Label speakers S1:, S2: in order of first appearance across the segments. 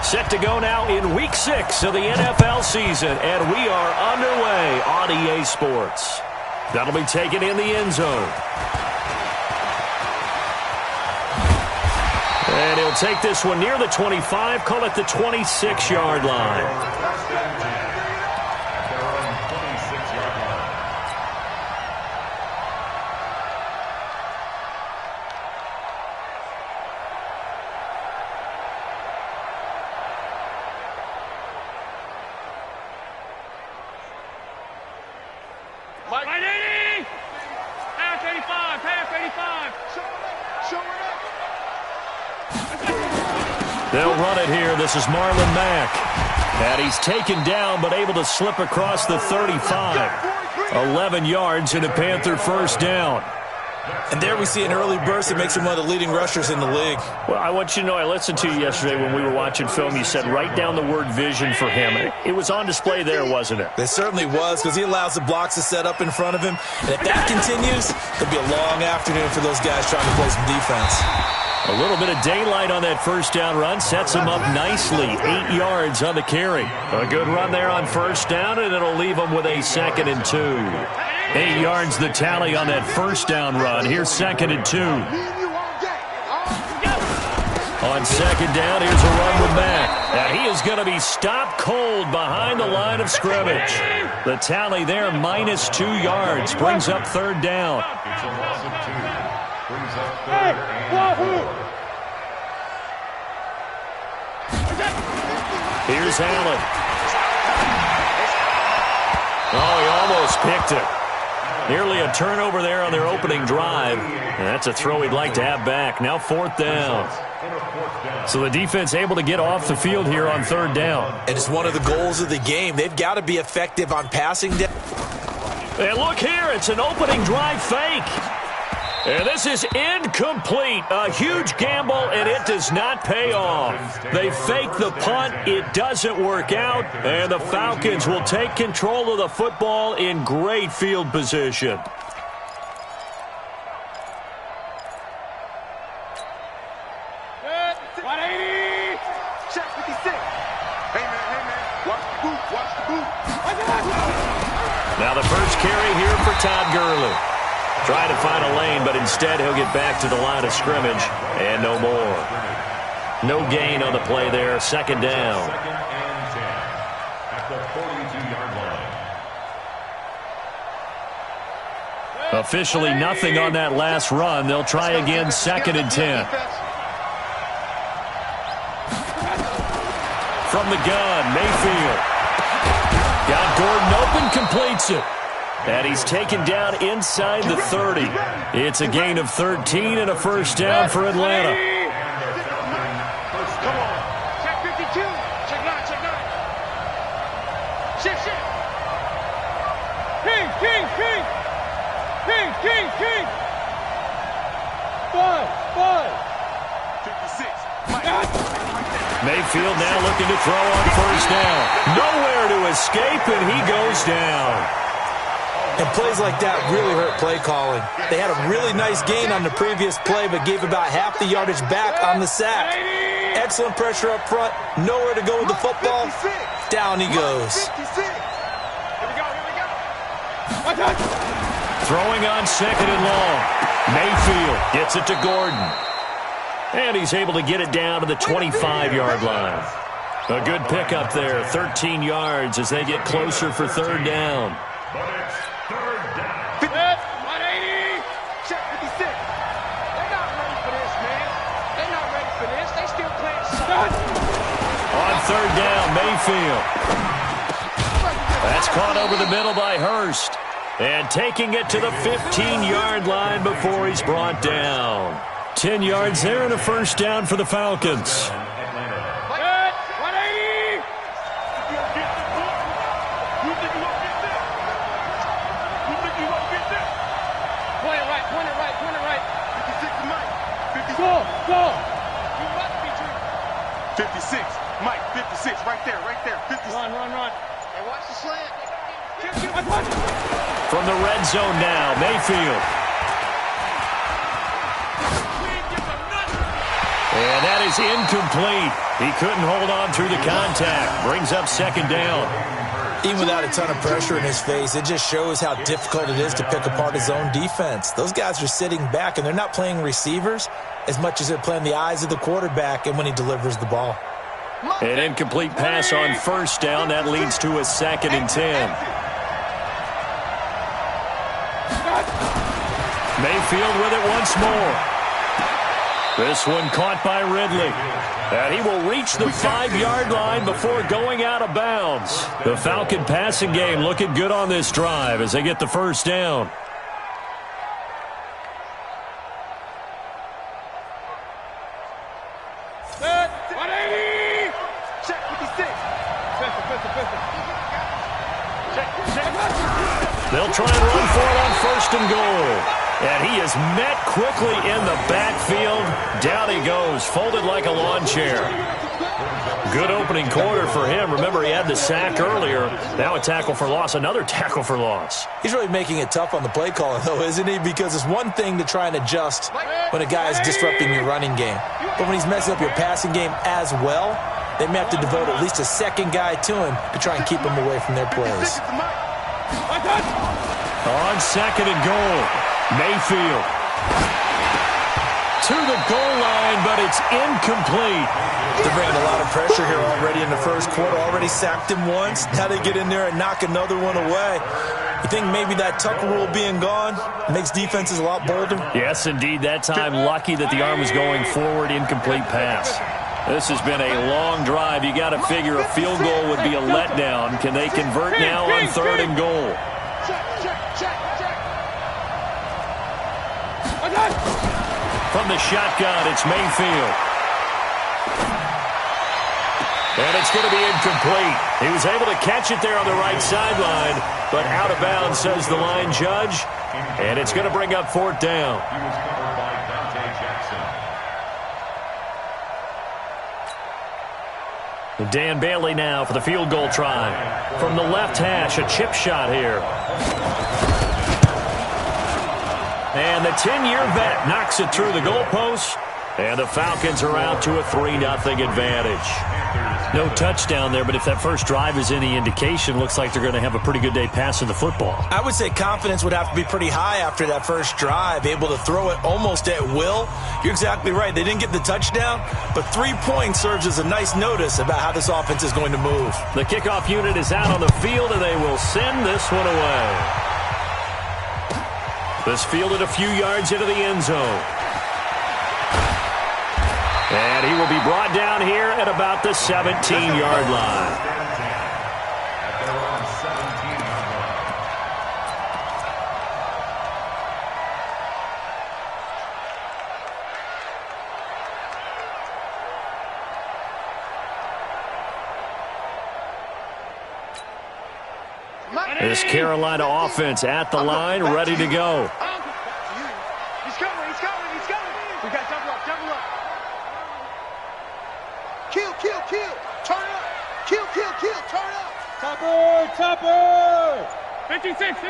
S1: Set to go now in Week 6 of the NFL season, and we are underway on EA Sports. That'll be taken in the end zone. And he'll take this one near the 25, call it the 26-yard line. They'll run it here. This is Marlon Mack. And he's taken down but able to slip across the 35. 11 yards and a Panther first down.
S2: And there we see an early burst that makes him one of the leading rushers in the league.
S1: Well, I want you to know, I listened to you yesterday when we were watching film. You said write down the word vision for him. It was on display there, wasn't it?
S2: It certainly was, because he allows the blocks to set up in front of him. And if that continues, it'll be a long afternoon for those guys trying to play some defense.
S1: A little bit of daylight on that first down run sets him up nicely. 8 yards on the carry. A good run there on first down, and it'll leave him with a 2nd and 2. 8 yards the tally on that first down run. Here's 2nd and 2. On 2nd down, here's a run with Mack. And he is going to be stopped cold behind the line of scrimmage. The tally there, -2 yards, brings up 3rd down. Here's Allen. Oh, he almost picked it. Nearly a turnover there on their opening drive. And that's a throw he'd like to have back. Now 4th down. So the defense able to get off the field here on 3rd down.
S2: And it's one of the goals of the game. They've got to be effective on passing down.
S1: And look here, it's an opening drive fake. And this is incomplete. A huge gamble, and it does not pay off. They fake the punt. It doesn't work out. And the Falcons will take control of the football in great field position. Now the first carry here for Todd Gurley. Trying to find a lane, but instead he'll get back to the line of scrimmage, and no more. No gain on the play there, 2nd down. Officially nothing on that last run. They'll try again, 2nd and 10. From the gun, Mayfield. Got Gordon open, completes it. And he's taken down inside the 30. It's a gain of 13 and a first down for Atlanta.
S3: Come on. Check 52. Check 9. Check 9. Shift. King. 5. 56.
S1: Mayfield now looking to throw on first down. Nowhere to escape, and he goes down.
S2: And plays like that really hurt play calling. They had a really nice gain on the previous play, but gave about half the yardage back on the sack. Excellent pressure up front. Nowhere to go with the football. Down he goes.
S1: Throwing on 2nd and long. Mayfield gets it to Gordon. And he's able to get it down to the 25-yard line. A good pickup there. 13 yards as they get closer for 3rd down. On 3rd down, Mayfield. That's caught over the middle by Hurst. And taking it to the 15-yard line before he's brought down. 10 yards there and a first down for the Falcons.
S3: Go! 56. Mike, 56. Right there. 56. Run. Hey, watch the slant.
S1: From the red zone now, Mayfield. And that is incomplete. He couldn't hold on through the contact. Brings up second down.
S2: Even without a ton of pressure in his face, it just shows how difficult it is to pick apart his own defense. Those guys are sitting back, and they're not playing receivers as much as they're playing the eyes of the quarterback and when he delivers the ball.
S1: An incomplete pass on first down. That leads to a 2nd and 10. Mayfield with it once more. This one caught by Ridley. And he will reach the 5-yard line before going out of bounds. The Falcon passing game looking good on this drive as they get the first down.
S3: Set. 180. Check 56.
S1: They'll try and run for it on 1st and goal. And he is met quickly in the backfield. Down he goes, folded like a lawn chair. Good opening quarter for him. Remember, he had the sack earlier. Now a tackle for loss, another tackle for loss.
S2: He's really making it tough on the play calling, though, isn't he? Because it's one thing to try and adjust when a guy is disrupting your running game. But when he's messing up your passing game as well, they may have to devote at least a second guy to him to try and keep him away from their plays.
S1: On 2nd and goal, Mayfield to the goal line, but it's incomplete.
S2: They're bringing a lot of pressure here already in the first quarter. Already sacked him once. Now they get in there and knock another one away. You think maybe that Tucker rule being gone makes defenses a lot bolder?
S1: Yes, indeed. That time, lucky that the arm was going forward. Incomplete pass. This has been a long drive. You got to figure a field goal would be a letdown. Can they convert now on 3rd and goal? From the shotgun, it's Mayfield. And it's going to be incomplete. He was able to catch it there on the right sideline, but out of bounds, says the line judge. And it's going to bring up 4th down. Dan Bailey now for the field goal try. From the left hash, a chip shot here. And the 10-year vet knocks it through the goalpost. And the Falcons are out to a 3-0 advantage. No touchdown there, but if that first drive is any indication, looks like they're going to have a pretty good day passing the football.
S2: I would say confidence would have to be pretty high after that first drive, able to throw it almost at will. You're exactly right. They didn't get the touchdown, but 3 points serves as a nice notice about how this offense is going to move.
S1: The kickoff unit is out on the field, and they will send this one away. This fielded a few yards into the end zone. And he will be brought down here at about the 17-yard line. This Carolina offense at the line, ready to go.
S3: He's coming. We got double up. Kill. Turn up. Kill. Turn up. Topper. 56.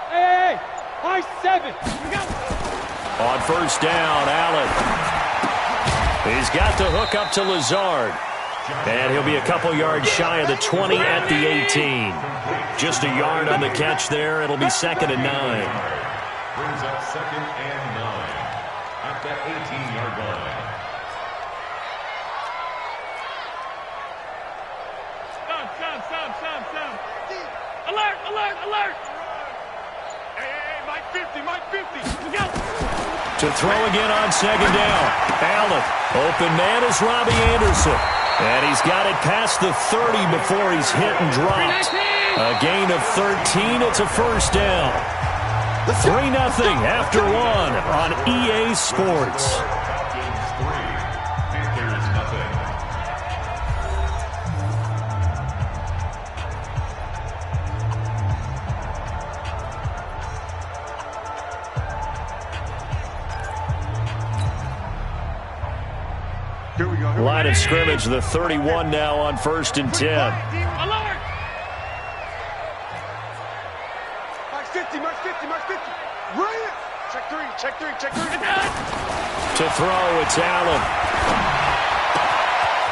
S3: Hey. High 7. We go.
S1: On first down, Allen. He's got the hook up to Lazard. And he'll be a couple yards shy of the 20 at the 18. Just a yard on the catch there. It'll be 2nd and 9.
S4: Brings up 2nd and 9 at the 18-yard line.
S3: Stop. Alert. Hey, Mike 50. We go.
S1: To throw again on 2nd down. Allen. Open man is Robbie Anderson. And he's got it past the 30 before he's hit and dropped. A gain of 13. It's a first down. 3-0 after 1 on EA Sports.
S3: Here we go.
S1: Line of scrimmage, the 31 now on 1st and 10.
S3: Alert! Mark 50. Right in. Check check three.
S1: To throw, it's Allen.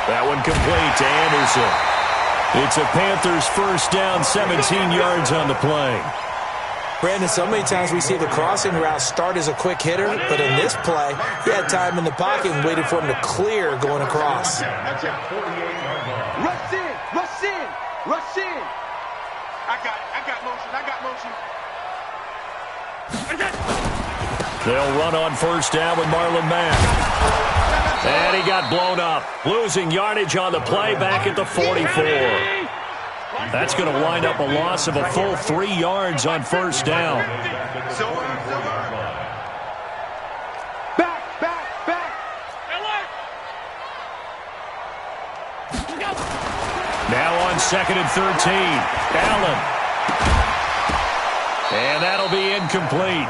S1: That one complete to Anderson. It's a Panthers first down, 17 yards on the play.
S2: Brandon, so many times we see the crossing route start as a quick hitter, but in this play, he had time in the pocket and waited for him to clear going across.
S3: Rush in. I got motion.
S1: They'll run on first down with Marlon Mack. And he got blown up. Losing yardage on the play back at the 44. That's going to wind up a loss of a full 3 yards on first down.
S3: Back.
S1: Now on 2nd and 13. Allen. And that'll be incomplete.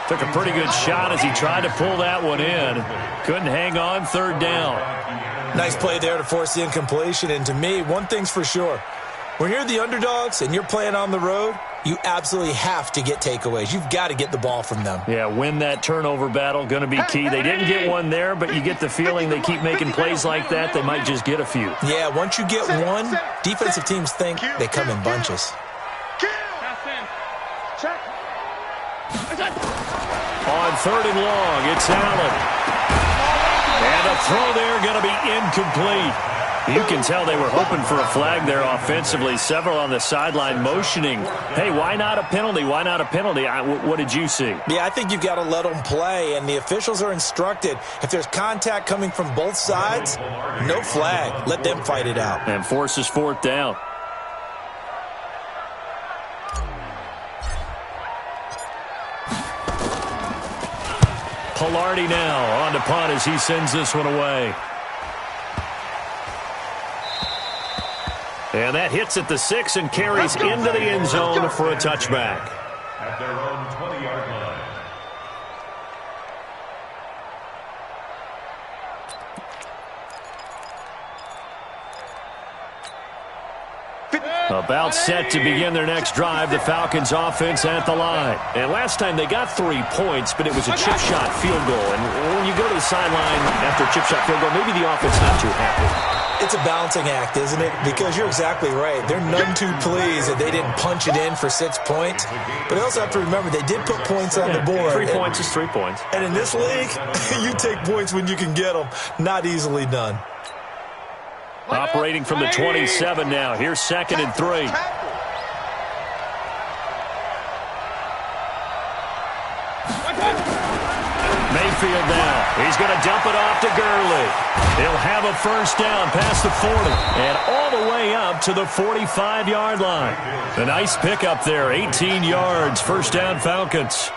S1: Took a pretty good shot as he tried to pull that one in. Couldn't hang on, 3rd down.
S2: Nice play there to force the incompletion. And to me, one thing's for sure. When you're the underdogs and you're playing on the road, you absolutely have to get takeaways. You've got to get the ball from them.
S1: Yeah, win that turnover battle, going to be key. They didn't get one there, but you get the feeling they keep making plays like that, they might just get a few.
S2: Yeah, once you get one, defensive teams think they come in bunches.
S1: On 3rd and long, it's Allen. And a throw there going to be incomplete. You can tell they were hoping for a flag there offensively. Several on the sideline motioning, hey, why not a penalty? Why not a penalty? What did you see?
S2: Yeah, I think you've got to let them play, and the officials are instructed. If there's contact coming from both sides, no flag. Let them fight it out.
S1: And forces 4th down. Pilardi now on to punt as he sends this one away. And that hits at the 6 and carries into the end zone for a touchback.
S4: At their own 20-yard line.
S1: About set to begin their next drive, the Falcons offense at the line. And last time they got 3 points, but it was a chip shot field goal. And when you go to the sideline after a chip shot field goal, maybe the offense not too happy.
S2: It's a balancing act, isn't it? Because you're exactly right. They're none too pleased that they didn't punch it in for 6 points. But they also have to remember they did put points on the board.
S1: 3 points is 3 points.
S2: And in this league, you take points when you can get them. Not easily done.
S1: Operating from the 27 now. Here's 2nd and 3. Mayfield now. He's going to dump it off to Gurley. He'll have a first down past the 40 and all the way up to the 45-yard line. A nice pickup there, 18 yards, first down Falcons.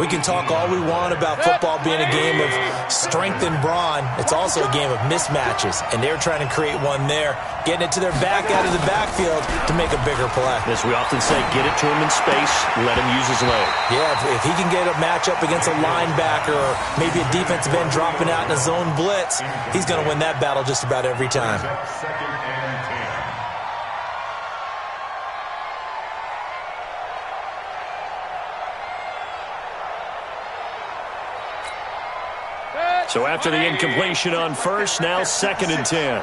S2: We can talk all we want about football being a game of strength and brawn. It's also a game of mismatches, and they're trying to create one there, getting it to their back out of the backfield to make a bigger play.
S1: As we often say, get it to him in space, let him use his leg.
S2: Yeah, if he can get a matchup against a linebacker or maybe a defensive end dropping out in a zone blitz, he's going to win that battle just about every time.
S4: 2nd and 10.
S1: So after the incompletion on first, now 2nd and 10.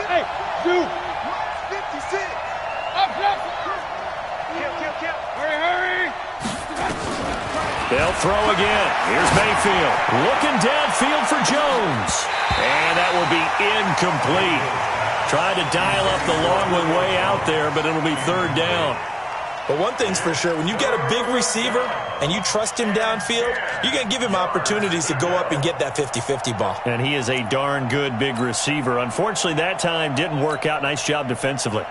S3: Hey, dude. 56. Hurry.
S1: They'll throw again. Here's Mayfield. Looking downfield for Jones. And that will be incomplete. Tried to dial up the long one way out there, but it'll be 3rd down.
S2: But one thing's for sure, when you've got a big receiver and you trust him downfield, you're going to give him opportunities to go up and get that 50-50 ball.
S1: And he is a darn good big receiver. Unfortunately, that time didn't work out. Nice job defensively.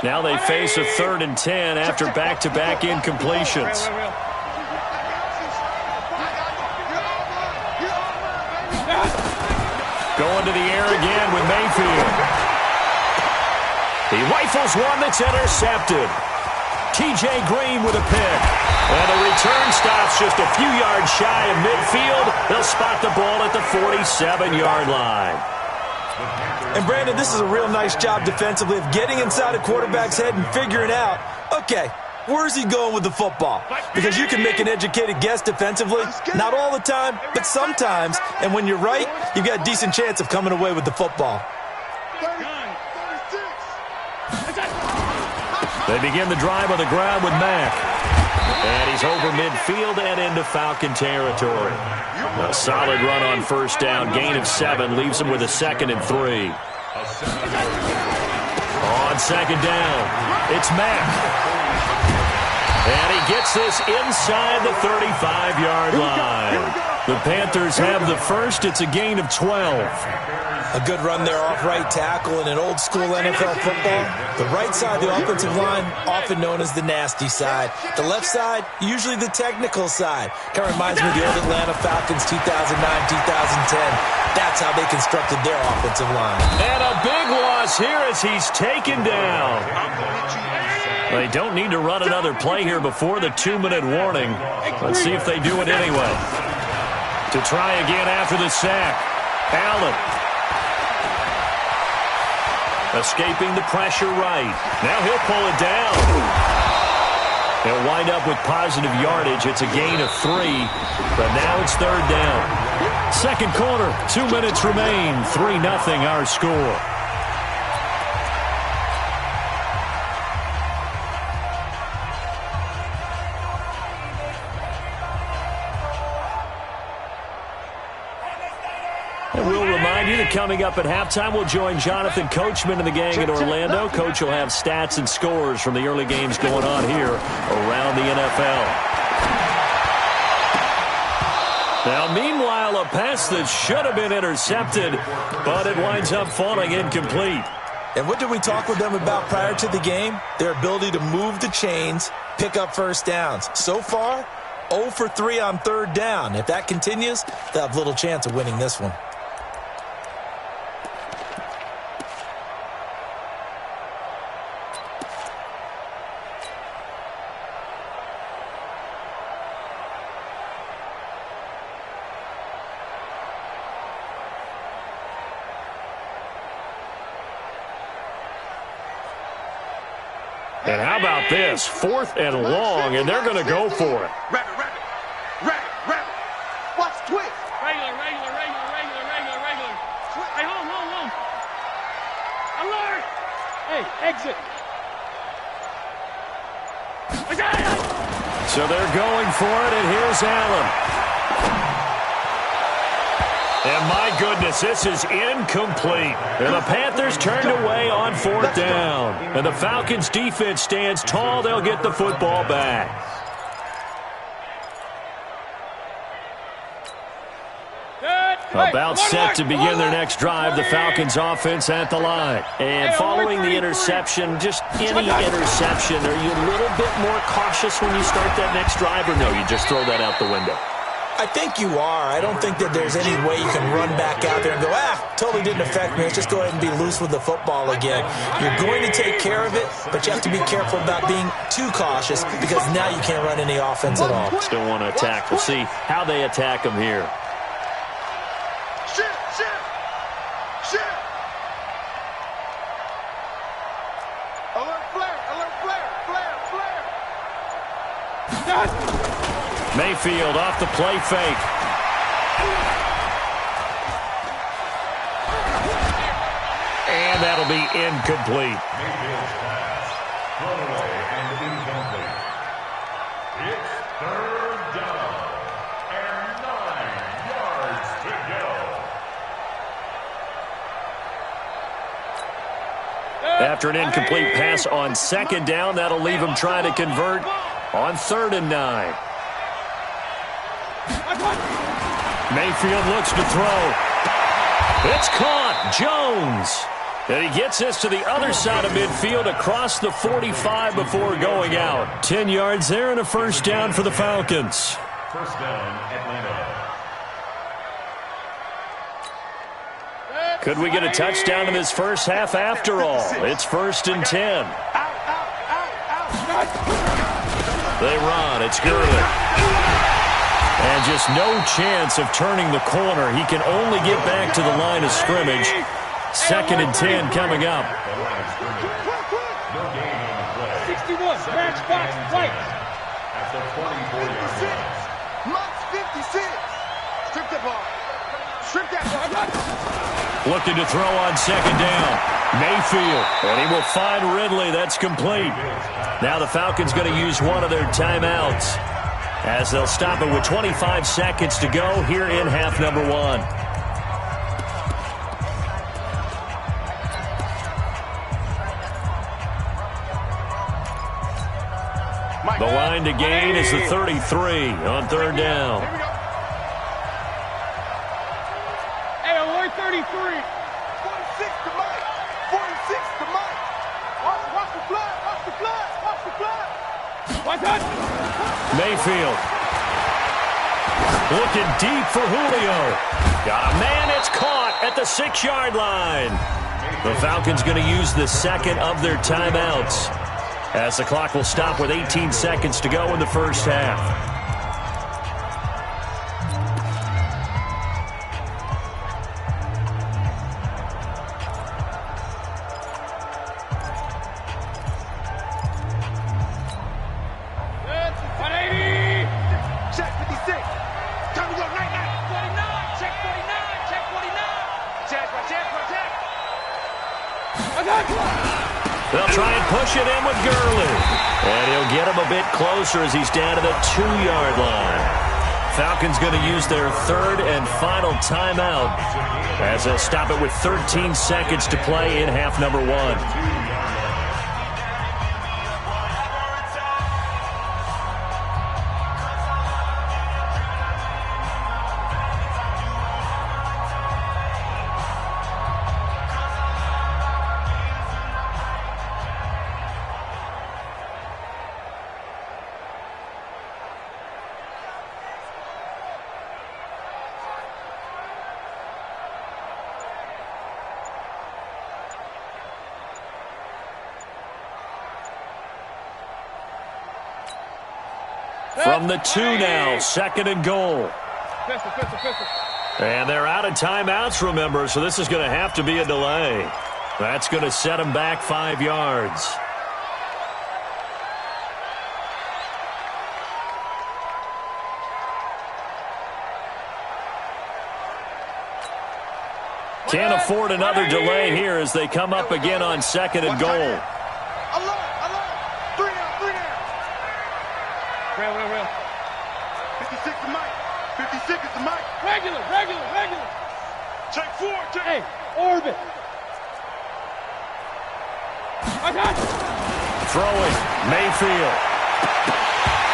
S1: Now they face a 3rd and 10 after back-to-back incompletions. Going to the air again with Mayfield. He rifles one that's intercepted. T.J. Green with a pick. And the return stops just a few yards shy of midfield. They'll spot the ball at the 47-yard line.
S2: And, Brandon, this is a real nice job defensively of getting inside a quarterback's head and figuring out, okay, where's he going with the football? Because you can make an educated guess defensively, not all the time, but sometimes. And when you're right, you've got a decent chance of coming away with the football.
S1: They begin the drive on the ground with Mack. And he's over midfield and into Falcon territory. A solid run on first down. Gain of 7 leaves him with a 2nd and 3. On second down, it's Mack. And he gets this inside the 35-yard line. The Panthers have the first. It's a gain of 12.
S2: A good run there off right tackle in an old-school NFL football. The right side of the offensive line, often known as the nasty side. The left side, usually the technical side. Kind of reminds me of the old Atlanta Falcons 2009-2010. That's how they constructed their offensive line.
S1: And a big loss here as he's taken down. They don't need to run another play here before the 2-minute warning. Let's see if they do it anyway. To try again after the sack. Allen. Escaping the pressure right. Now he'll pull it down. They'll wind up with positive yardage. It's a gain of 3, but now it's 3rd down. Second quarter, 2 minutes remain. 3-0 our score. And we'll remind you that coming up at halftime, we'll join Jonathan Coachman and the gang in Orlando. Coach will have stats and scores from the early games going on here around the NFL. Now, meanwhile, a pass that should have been intercepted, but it winds up falling incomplete.
S2: And what did we talk with them about prior to the game? Their ability to move the chains, pick up first downs. So far, 0 for 3 on 3rd down. If that continues, they'll have little chance of winning this one.
S1: And how about this? 4th and long, and they're going to go for it.
S3: Rabbit. Watch twist.
S5: Regular. Hey, home. Alert! Hey, exit.
S1: So they're going for it, and here's Allen. And my goodness, this is incomplete. And the Panthers turned away on 4th down. And the Falcons' defense stands tall. They'll get the football back. About set to begin their next drive, the Falcons' offense at the line. And following the interception, just any interception, are you a little bit more cautious when you start that next drive, or no, you just throw that out the window?
S2: I think you are. I don't think that there's any way you can run back out there and go, totally didn't affect me. Let's just go ahead and be loose with the football again. You're going to take care of it, but you have to be careful about being too cautious because now you can't run any offense at all.
S1: Still want to attack. We'll see how they attack them here.
S3: Shit. Alert flare.
S1: Mayfield off the play fake. And that'll be incomplete.
S4: Mayfield's pass. Thrown away and incomplete. It's 3rd down. And 9 yards to go.
S1: After an incomplete pass on 2nd down, that'll leave him trying to convert on 3rd and 9. Mayfield looks to throw. It's caught. Jones. And he gets this to the other side of midfield across the 45 before going out. 10 yards there and a 1st down for the Falcons.
S4: 1st down, Atlanta.
S1: Could we get a touchdown in this first half after all? It's 1st and 10.
S3: Out.
S1: They run. It's Gurley. And just no chance of turning the corner. He can only get back to the line of scrimmage. 2nd and 10 coming up.
S5: 61, match box, right.
S4: At the 24-yard line.
S3: Max 56. Strip the ball. Strip that ball.
S1: Looking to throw on 2nd down. Mayfield. And he will find Ridley. That's complete. Now the Falcons going to use one of their timeouts, as they'll stop it with 25 seconds to go here in half number 1. The line to gain is the 33 on 3rd down.
S5: Hey, alert 33.
S3: 46 to Mike. 46 to Mike. Watch the blood. Watch the blood. Watch the blood.
S5: Watch that.
S1: Mayfield. Looking deep for Julio. Got a man. It's caught at the 6-yard line. The Falcons going to use the 2nd of their timeouts, as the clock will stop with 18 seconds to go in the first half.
S3: Check 56. Time to go. Night, night. 49. Check 49. Check 49. Jazz,
S1: They'll try and push it in with Gurley. And he'll get him a bit closer as he's down to the 2-yard line. Falcons going to use their 3rd and final timeout, as they'll stop it with 13 seconds to play in half number 1. From the 2 now, 2nd and goal.
S5: Pistol.
S1: And they're out of timeouts, remember, so this is going to have to be a delay. That's going to set them back 5 yards. Can't afford another delay here as they come up again on 2nd and goal.
S3: Alert. 3 down.
S5: Real.
S3: 56 to Mike. 56 is to Mike.
S5: Regular.
S3: Check 4. Check.
S5: Hey, orbit.
S1: Throwing, Mayfield.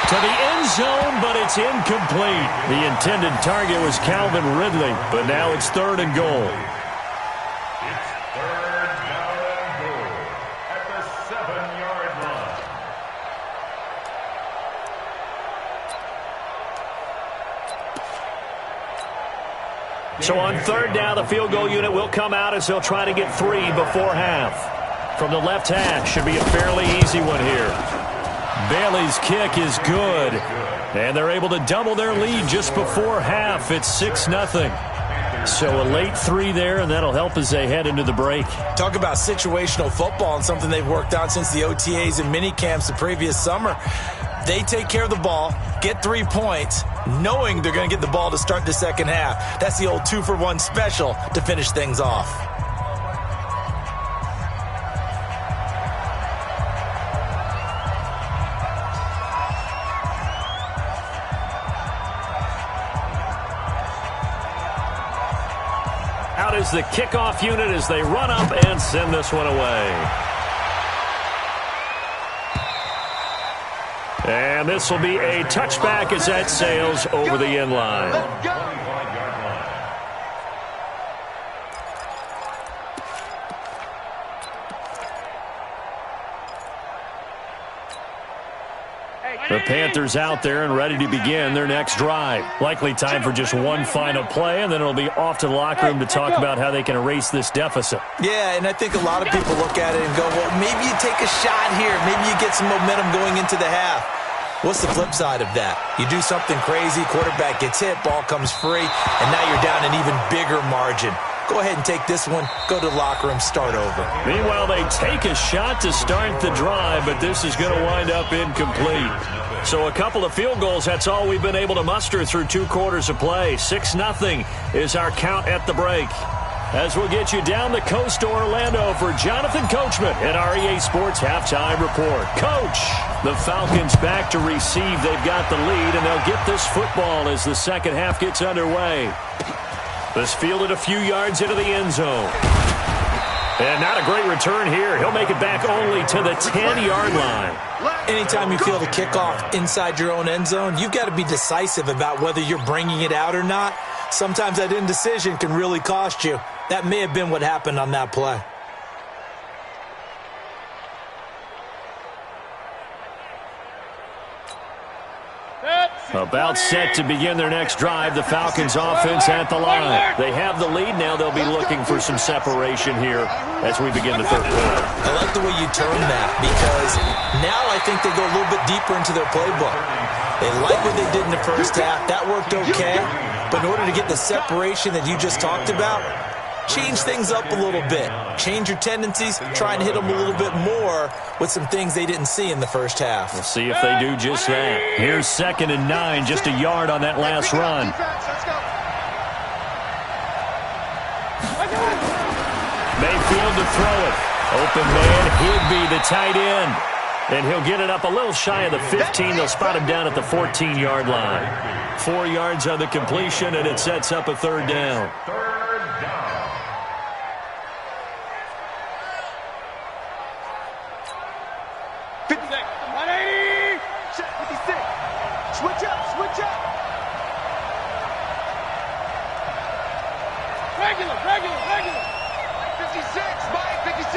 S1: To the end zone, but it's incomplete. The intended target was Calvin Ridley, but now it's 3rd and goal.
S4: It's 3rd down and goal at the 7-yard line.
S1: So on 3rd down, the field goal unit will come out as they'll try to get 3 before half. From the left hash, should be a fairly easy one here. Bailey's kick is good, and they're able to double their lead just before half. It's 6-0. So a late 3 there, and that'll help as they head into the break.
S2: Talk about situational football and something they've worked on since the OTAs and mini camps the previous summer. They take care of the ball, get 3 points, knowing they're going to get the ball to start the 2nd half. That's the old 2-for-1 special to finish things off.
S1: Out is the kickoff unit as they run up and send this one away. And this will be a touchback as that sails over the end line.
S3: Let's go.
S1: The Panthers out there and ready to begin their next drive. Likely time for just one final play, and then it'll be off to the locker room to talk about how they can erase this deficit.
S2: Yeah, and I think a lot of people look at it and go, well, maybe you take a shot here. Maybe you get some momentum going into the half. What's the flip side of that? You do something crazy, quarterback gets hit, ball comes free, and now you're down an even bigger margin. Go ahead and take this one, go to the locker room, start over.
S1: Meanwhile, they take a shot to start the drive, but this is going to wind up incomplete. So a couple of field goals, that's all we've been able to muster through 2 quarters of play. 6-0 is our count at the break. As we'll get you down the coast to Orlando for Jonathan Coachman at our EA Sports Halftime Report. Coach, the Falcons back to receive. They've got the lead, and they'll get this football as the second half gets underway. This fielded a few yards into the end zone. And not a great return here. He'll make it back only to the 10-yard line.
S2: Anytime you field a kickoff inside your own end zone, you've got to be decisive about whether you're bringing it out or not. Sometimes that indecision can really cost you. That may have been what happened on that play.
S1: About set to begin their next drive, the Falcons offense at the line. They have the lead now. They'll be looking for some separation here as we begin the third quarter.
S2: I like the way you term that because now I think they go a little bit deeper into their playbook. They like what they did in the first half. That worked okay. But in order to get the separation that you just talked about, change things up a little bit. Change your tendencies. Try and hit them a little bit more with some things they didn't see in the first half.
S1: We'll see if they do just that. Here's 2nd and 9, just a yard on that last run. Mayfield to throw it. Open man, Higbee, the tight end. And he'll get it up a little shy of the 15. They'll spot him down at the 14-yard line. 4 yards on the completion, and it sets up a third down.
S5: Regular.
S3: 56, Mike, 56.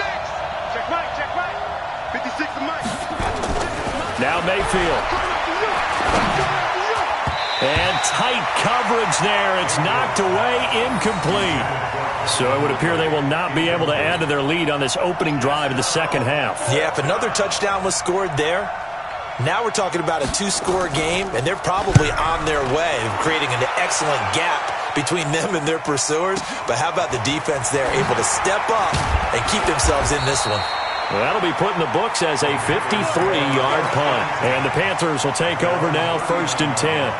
S3: Check right. 56 to Mike.
S1: Now Mayfield. And tight coverage there. It's knocked away, incomplete. So it would appear they will not be able to add to their lead on this opening drive of the second half.
S2: Yeah, if another touchdown was scored there, now we're talking about a 2-score game, and they're probably on their way of creating an excellent gap between them and their pursuers. But how about the defense there, able to step up and keep themselves in this one?
S1: Well, that'll be put in the books as a 53-yard punt. And the Panthers will take over now, 1st and 10.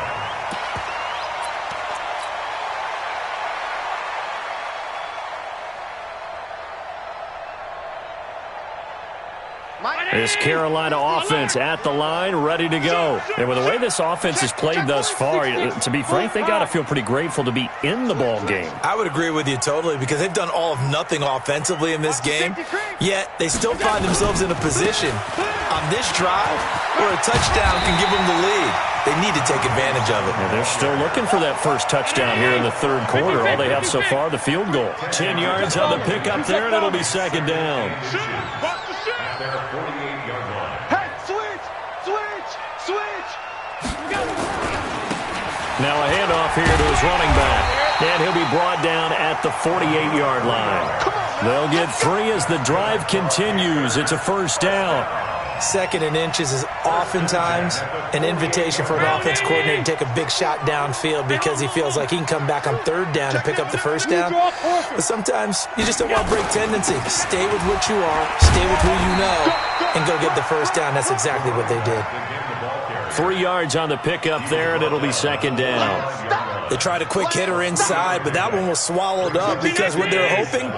S1: This Carolina offense at the line, ready to go. And with the way this offense has played thus far, to be frank, they got to feel pretty grateful to be in the ball game.
S2: I would agree with you totally because they've done all of nothing offensively in this game, yet they still find themselves in a position on this drive where a touchdown can give them the lead. They need to take advantage of it.
S1: And they're still looking for that first touchdown here in the third quarter. All they have so far, the field goal. 10 yards on the pickup there, and it'll be 2nd down. Now a handoff here to his running back. And he'll be brought down at the 48-yard line. They'll get 3 as the drive continues. It's a 1st down.
S2: 2nd and inches is oftentimes an invitation for an offense coordinator to take a big shot downfield because he feels like he can come back on 3rd down and pick up the 1st down. But sometimes you just don't want to break tendency. Stay with what you are, stay with who you know, and go get the 1st down. That's exactly what they did.
S1: 3 yards on the pickup there, and it'll be 2nd down.
S2: They tried a quick hitter inside, but that one was swallowed up because what they're hoping,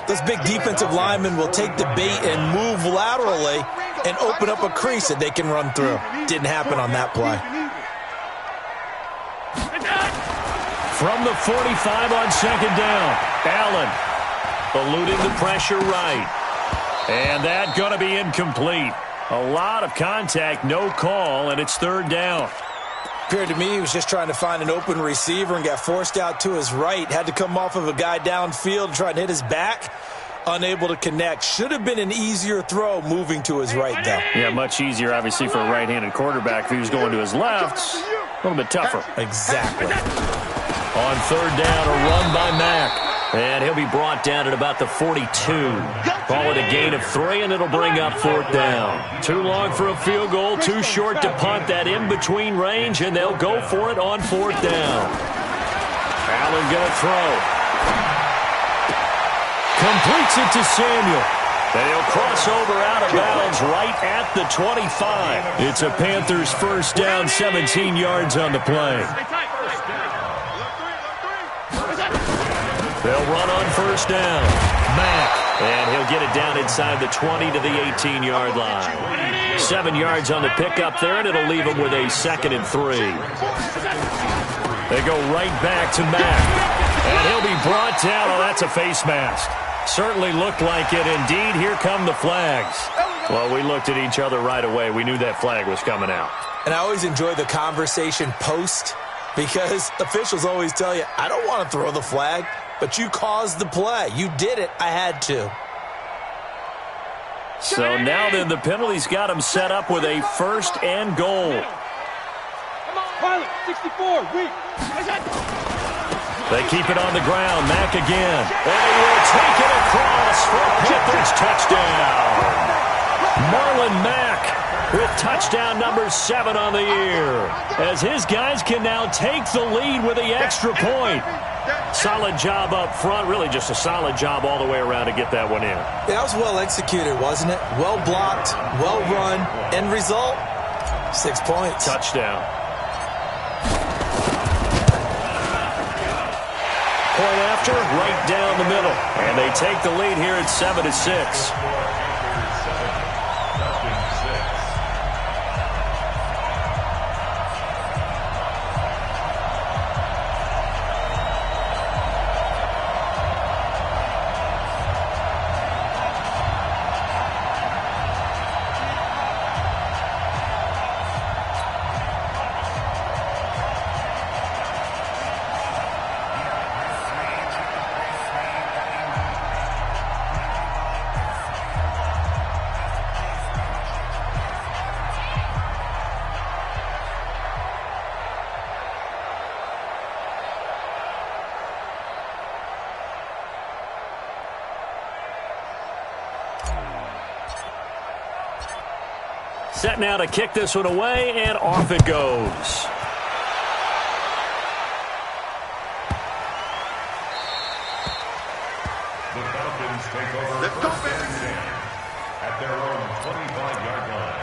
S2: those big defensive linemen will take the bait and move laterally and open up a crease that they can run through. Didn't happen on that play.
S1: From the 45 on 2nd down, Allen eluding the pressure right. And that going to be incomplete. A lot of contact, no call, and it's 3rd down.
S2: Appeared to me he was just trying to find an open receiver and got forced out to his right. Had to come off of a guy downfield and try and hit his back. Unable to connect. Should have been an easier throw moving to his right, though.
S1: Yeah, much easier, obviously, for a right-handed quarterback. If he was going to his left, a little bit tougher.
S2: Exactly.
S1: On 3rd down, a run by Mack. And he'll be brought down at about the 42. Call it a gain of 3, and it'll bring up 4th down. Too long for a field goal, too short to punt that in-between range, and they'll go for it on 4th down. Allen going to throw. Completes it to Samuel. And he'll cross over out of bounds right at the 25. It's a Panthers first down, 17 yards on the play. They'll run on first down. Mack. And he'll get it down inside the 20 to the 18-yard line. 7 yards on the pickup there, and it'll leave them with a 2nd and 3. They go right back to Mack. And he'll be brought down. Oh, that's a face mask. Certainly looked like it. Indeed, here come the flags. Well, we looked at each other right away. We knew that flag was coming out.
S2: And I always enjoy the conversation post because officials always tell you, I don't want to throw the flag, but you caused the play. You did it. I had to.
S1: So now then the penalty's got him set up with a 1st and goal.
S5: Pilot, 64, weak.
S1: They keep it on the ground. Mack again. And he will take it across for a Panthers touchdown. Marlon Mack with touchdown number 7 on the year, as his guys can now take the lead with the extra point. Solid job up front. Really just a solid job all the way around to get that one in.
S2: That was well executed, wasn't it? Well blocked, well run. End result, 6 points.
S1: Touchdown. Point after, right down the middle. And they take the lead here at 7-6. Set now to kick this one away, and off it goes.
S4: The Falcons take over first and 10 at their own 25-yard line.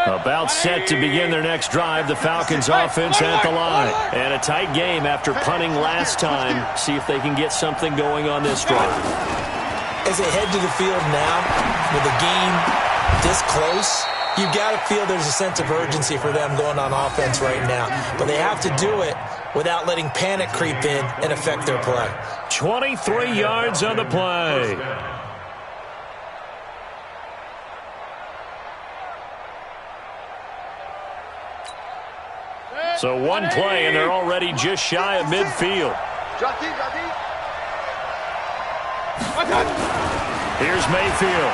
S1: About set to begin their next drive. The Falcons offense at the line. And a tight game after punting last time. See if they can get something going on this drive.
S2: As they head to the field now, with the game this close, you've got to feel there's a sense of urgency for them going on offense right now. But they have to do it without letting panic creep in and affect their play.
S1: 23 yards on the play. So one play, and they're already just shy of midfield. Here's Mayfield.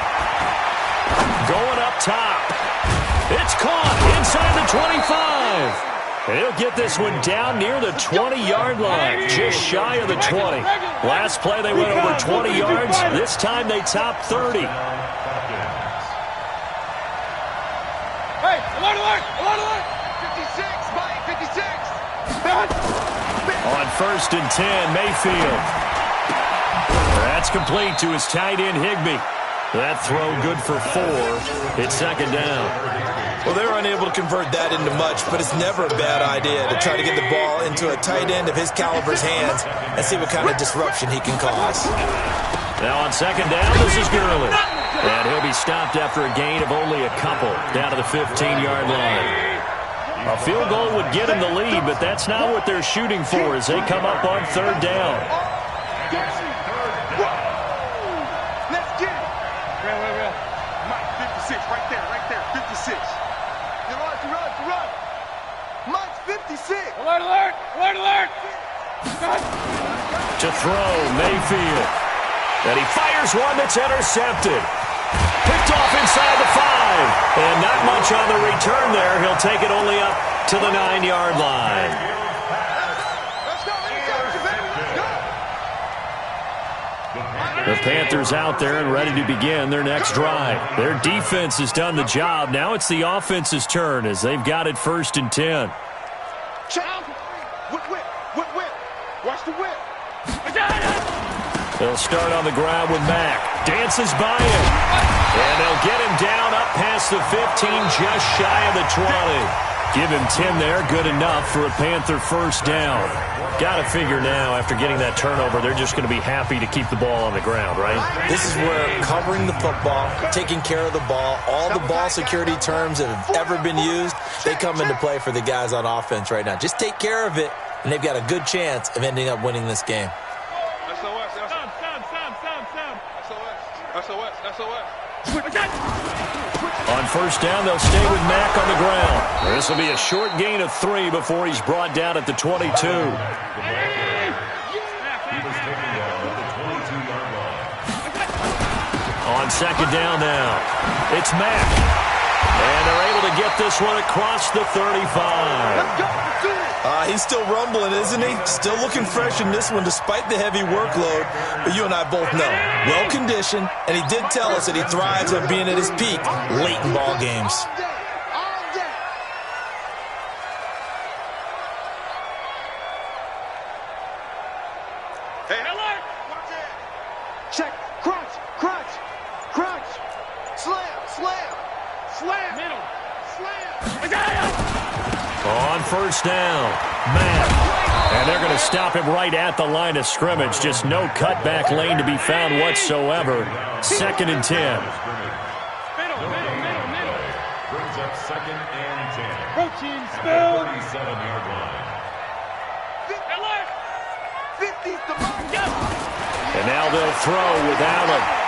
S1: Going up top. It's caught inside the 25. And he'll get this one down near the 20-yard line, just shy of the 20. Last play they went over 20 yards. This time they top 30.
S5: Hey, alert, alert, alert, alert.
S3: 56, Mike, 56.
S1: On 1st and 10, Mayfield. That's complete to his tight end, Higbee. That throw good for 4. It's 2nd down.
S2: Well, they were unable to convert that into much, but it's never a bad idea to try to get the ball into a tight end of his caliber's hands and see what kind of disruption he can cause.
S1: Now on 2nd down, this is Gurley. And he'll be stopped after a gain of only a couple down to the 15-yard line. A field goal would get him the lead, but that's not what they're shooting for as they come up on 3rd down.
S3: Let's get it. Real. Mike, 56, right there, 56. Run. Mike's 56.
S5: Alert, alert, alert, alert.
S1: To throw, Mayfield. And he fires one that's intercepted. Picked Picked off inside the 5. And not much on the return there. He'll take it only up to the 9-yard line. The Panthers out there and ready to begin their next drive. Their defense has done the job. Now it's the offense's turn as they've got it 1st and 10.
S3: Watch the whip.
S1: They'll start on the ground with Mack. Dances by him. And they'll get him down up past the 15, just shy of the 20. Give him 10 there, good enough for a Panther 1st down. Got to figure now, after getting that turnover, they're just going to be happy to keep the ball on the ground, right?
S2: This is where covering the football, taking care of the ball, all the ball security terms that have ever been used, they come into play for the guys on offense right now. Just take care of it, and they've got a good chance of ending up winning this game.
S1: On 1st down, they'll stay with Mack on the ground. This will be a short gain of 3 before he's brought down at the 22.
S4: He was taken down at the 22-yard line.
S1: On 2nd down now, it's Mack. And they're able to get this one across the 35.
S2: He's still rumbling, isn't he? Still looking fresh in this one despite the heavy workload. But you and I both know, well-conditioned, and he did tell us that he thrives on being at his peak late in ball games.
S3: Hey, alert! Check, crunch, crunch, crunch, slam, middle, slam.
S1: On 1st down, Mack. And they're going to stop him right at the line of scrimmage. Just no cutback lane to be found whatsoever. 2nd and 10.
S3: Middle.
S4: Brings up 2nd and 10.
S3: Protein
S4: At
S3: spill.
S4: the 37-yard line.
S3: Alert! 50's the mark.
S1: And now they'll throw with Allen.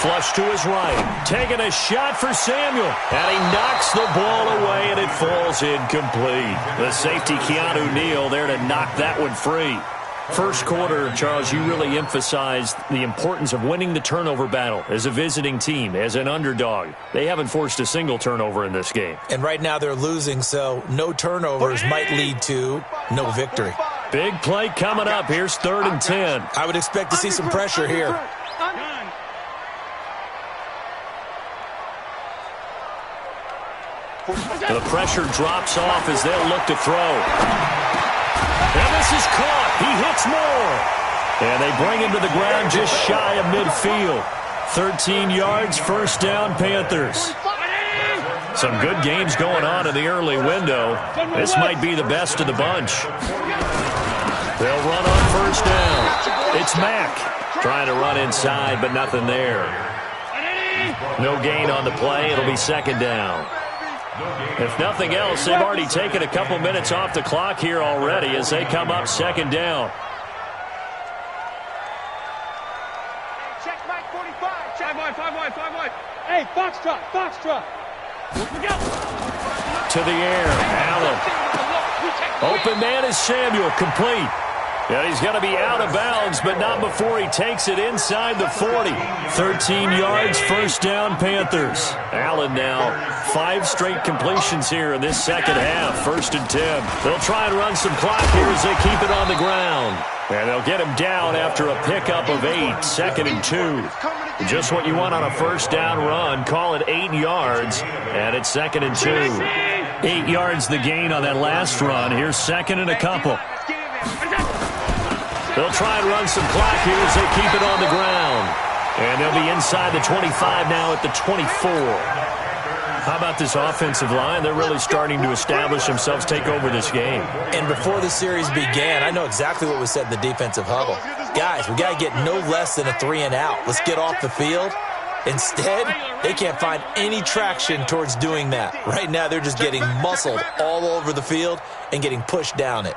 S1: Flush to his right. Taking a shot for Samuel. And he knocks the ball away, and it falls incomplete. The safety, Keanu Neal, there to knock that one free. 1st quarter, Charles, you really emphasized the importance of winning the turnover battle as a visiting team, as an underdog. They haven't forced a single turnover in this game.
S2: And right now they're losing, so no turnovers might lead to no victory.
S1: Big play coming up. Here's 3rd and 10.
S2: I would expect to see some pressure here.
S1: The pressure drops off as they'll look to throw. And this is caught. He hits more. And they bring him to the ground just shy of midfield. 13 yards, 1st down, Panthers. Some good games going on in the early window. This might be the best of the bunch. They'll run on 1st down. It's Mack trying to run inside, but nothing there. No gain on the play. It'll be 2nd down. If nothing else, they've already taken a couple minutes off the clock here already as they come up 2nd down.
S3: Check Mike 45. Check 5 wide. Hey, Foxtrot.
S1: To the air, Allen. Open man is Samuel, complete. And he's going to be out of bounds, but not before he takes it inside the 40. 13 yards, 1st down, Panthers. Allen now, 5 straight completions here in this 2nd half, 1st and 10. They'll try and run some clock here as they keep it on the ground. And they'll get him down after a pickup of 8, 2nd and 2. Just what you want on a 1st down run. Call it 8 yards, and it's 2nd and 2. 8 yards the gain on that last run. Here's 2nd and a couple. They'll try and run some clock here as they keep it on the ground. And they'll be inside the 25 now at the 24. How about this offensive line? They're really starting to establish themselves, take over this game.
S2: And before the series began, I know exactly what was said in the defensive huddle. Guys, we got to get no less than a 3 and out. Let's get off the field. Instead, they can't find any traction towards doing that. Right now, they're just getting muscled all over the field and getting pushed down it.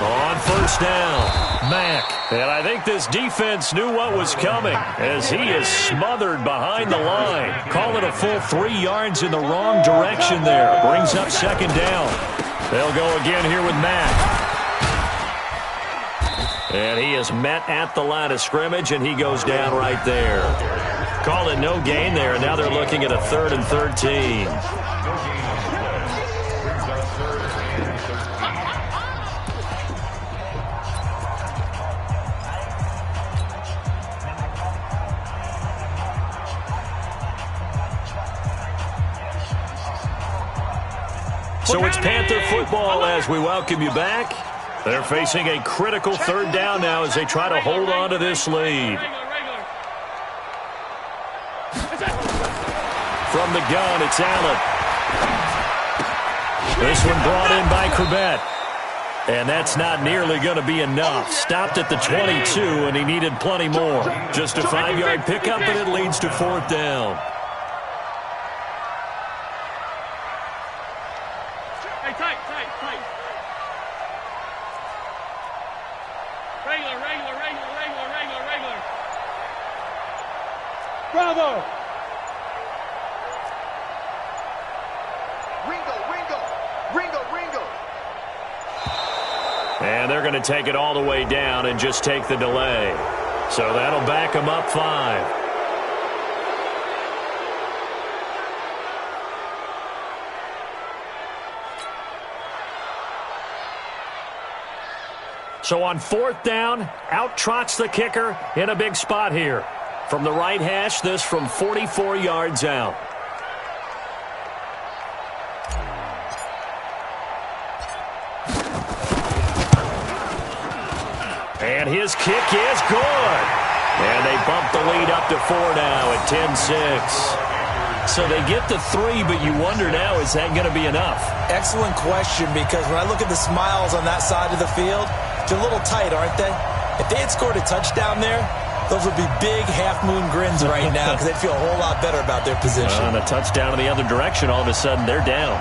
S1: On 1st down, Mack. And I think this defense knew what was coming as he is smothered behind the line. Call it a full 3 yards in the wrong direction there. Brings up 2nd down. They'll go again here with Mack. And he is met at the line of scrimmage, and he goes down right there. Call it no gain there, and now they're looking at a 3rd and 13. So it's Panther football as we welcome you back. They're facing a critical 3rd down now as they try to hold on to this lead. From the gun, it's Allen. This one brought in by Corbett. And that's not nearly going to be enough. Stopped at the 22, and he needed plenty more. Just a 5-yard pickup, and it leads to 4th down.
S5: Hey, tight. Regular. Bravo! Ringo.
S1: And they're going to take it all the way down and just take the delay. So that'll back them up 5. So on 4th down, out trots the kicker in a big spot here. From the right hash, this from 44 yards out. And his kick is good. And they bump the lead up to 4 now at 10-6. So they get the 3, but you wonder now, is that going to be enough?
S2: Excellent question, because when I look at the smiles on that side of the field, they're a little tight, aren't they? If they had scored a touchdown there, those would be big half-moon grins right now because they'd feel a whole lot better about their position.
S1: On a touchdown in the other direction, all of a sudden they're down.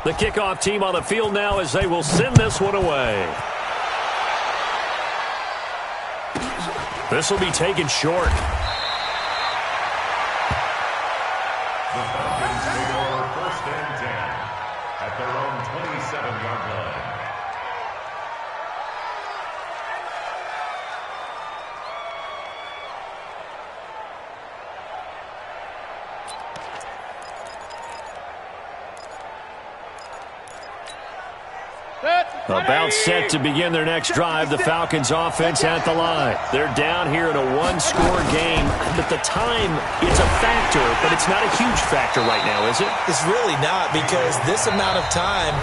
S1: The kickoff team on the field now as they will send this one away. This will be taken short.
S4: The Falcons take over 1st and 10 at their own 27-yard line.
S1: About set to begin their next drive. The Falcons offense at the line. They're down here in a 1-score game. At the time, it's a factor, but it's not a huge factor right now, is it?
S2: It's really not, because this amount of time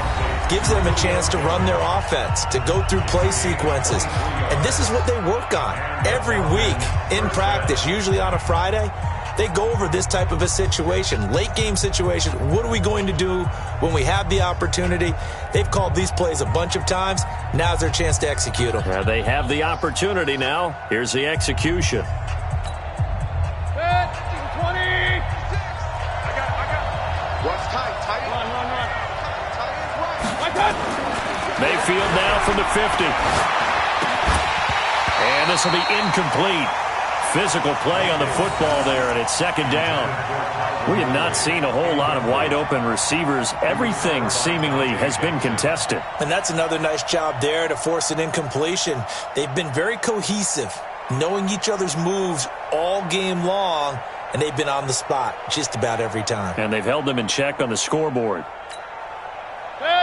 S2: gives them a chance to run their offense, to go through play sequences. And this is what they work on every week in practice, usually on a Friday. They go over this type of a situation, late game situation. What are we going to do when we have the opportunity? They've called these plays a bunch of times. Now's their chance to execute them.
S1: Yeah, they have the opportunity now. Here's the execution.
S5: 20.
S3: I got. What's tight?
S5: Run.
S3: Tight is right.
S5: My God.
S1: Mayfield now from the 50. And this will be incomplete. Physical play on the football there, and it's 2nd down. We have not seen a whole lot of wide-open receivers. Everything seemingly has been contested.
S2: And that's another nice job there to force an incompletion. They've been very cohesive, knowing each other's moves all game long, and they've been on the spot just about every time.
S1: And they've held them in check on the scoreboard.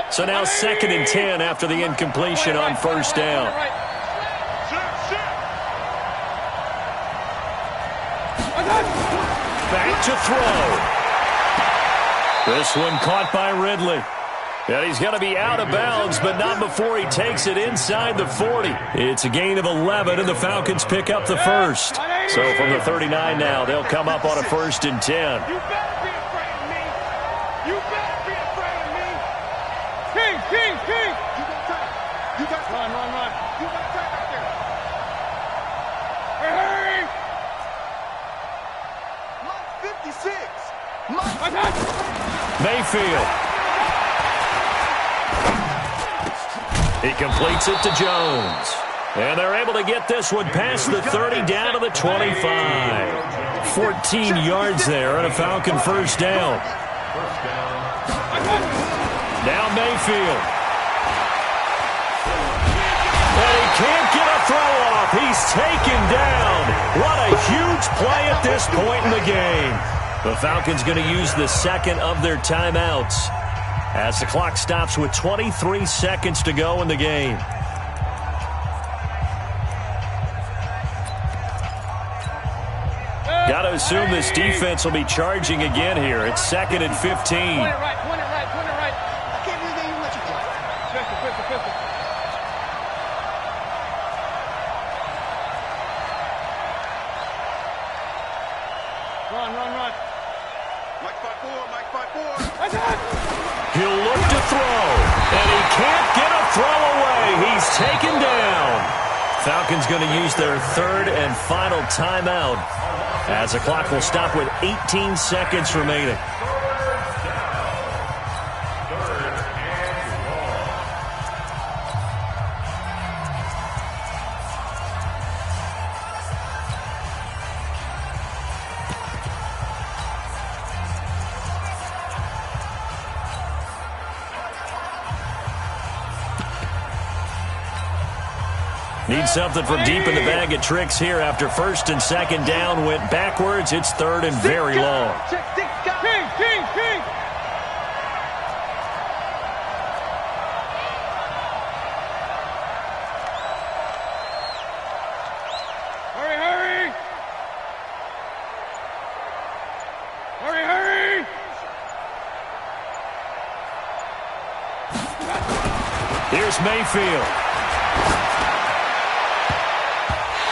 S1: So now 2nd and 10 after the incompletion on 1st down. Back to throw. This one caught by Ridley. And he's going to be out of bounds, but not before he takes it inside the 40. It's a gain of 11, and the Falcons pick up the first. So from the 39 now, they'll come up on a 1st and 10.
S5: You better be afraid of me. You better be afraid of me. King.
S3: You got
S5: Run.
S3: You got tight out there.
S5: Hurry.
S3: 56.
S1: Mayfield. He completes it to Jones. And they're able to get this one past the 30 down to the 25. 14 yards there and a Falcon first down. Now Mayfield. And he can't get a throw off. He's taken down. What a huge play at this point in the game. The Falcons going to use the second of their timeouts as the clock stops with 23 seconds to go in the game. Got to assume this defense will be charging again here. It's 2nd and 15.
S5: Point it right. I can't believe they even let you play. Pistol. Run.
S3: Mike 5-4.
S1: He'll look to throw, and he can't get a throw away. He's taken down. Falcons going to use their third and final timeout as the clock will stop with 18 seconds remaining. Need something from deep in the bag of tricks here after first and second down went backwards. It's third and very long.
S5: King. Hurry.
S1: Here's Mayfield.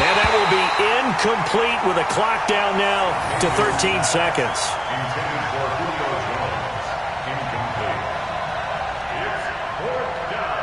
S1: And that will be incomplete with a clock down now to 13 seconds.
S4: Intended for Julio Jones. Incomplete. It's 4th down.